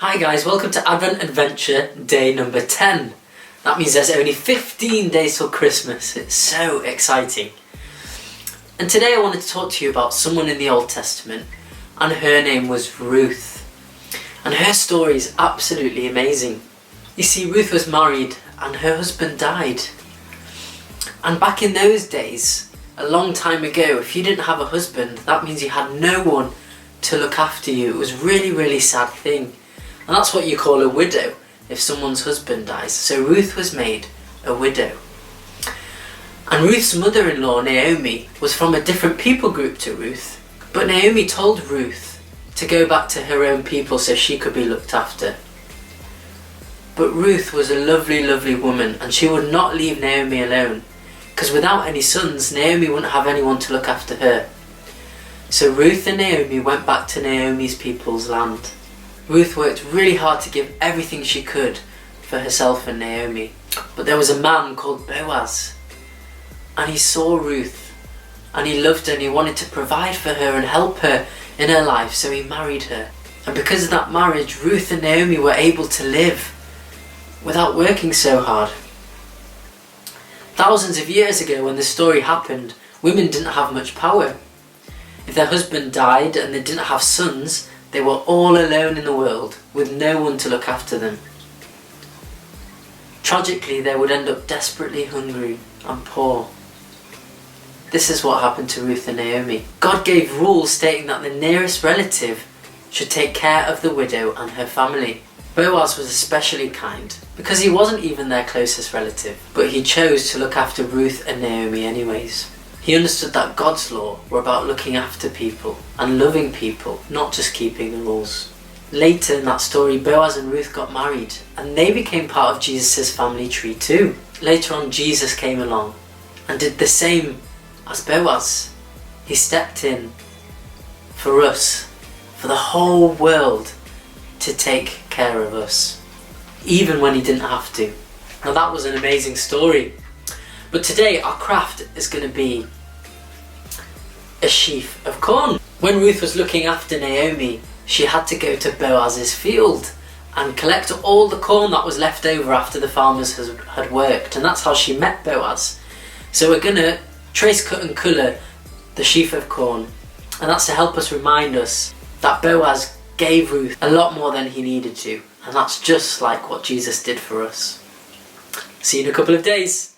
Hi guys, welcome to Advent Adventure day number 10. That means there's only 15 days till Christmas. It's so exciting. And today I wanted to talk to you about someone in the Old Testament, and her name was Ruth. And her story is absolutely amazing. You see, Ruth was married and her husband died. And back in those days, a long time ago, if you didn't have a husband, that means you had no one to look after you. It was a really sad thing. And that's what you call a widow if someone's husband dies. So Ruth was made a widow. And Ruth's mother-in-law, Naomi, was from a different people group to Ruth. But Naomi told Ruth to go back to her own people so she could be looked after. But Ruth was a lovely woman, and she would not leave Naomi alone, because without any sons, Naomi wouldn't have anyone to look after her. So Ruth and Naomi went back to Naomi's people's land. Ruth worked really hard to give everything she could for herself and Naomi. But there was a man called Boaz, and he saw Ruth, and he loved her, and he wanted to provide for her and help her in her life, so he married her. And because of that marriage, Ruth and Naomi were able to live without working so hard. Thousands of years ago, when this story happened, women didn't have much power. If their husband died and they didn't have sons, they were all alone in the world, with no one to look after them. Tragically, they would end up desperately hungry and poor. This is what happened to Ruth and Naomi. God gave rules stating that the nearest relative should take care of the widow and her family. Boaz was especially kind, because he wasn't even their closest relative, but he chose to look after Ruth and Naomi anyways. He understood that God's law were about looking after people and loving people, not just keeping the rules. Later in that story, Boaz and Ruth got married, and they became part of Jesus' family tree too. Later on, Jesus came along and did the same as Boaz. He stepped in for us, for the whole world, to take care of us, even when he didn't have to. Now that was an amazing story. But today our craft is going to be a sheaf of corn. When Ruth was looking after Naomi, she had to go to Boaz's field and collect all the corn that was left over after the farmers had worked, and that's how she met Boaz. So we're going to trace, cut and colour the sheaf of corn, and that's to help us remind us that Boaz gave Ruth a lot more than he needed to, and that's just like what Jesus did for us. See you in a couple of days.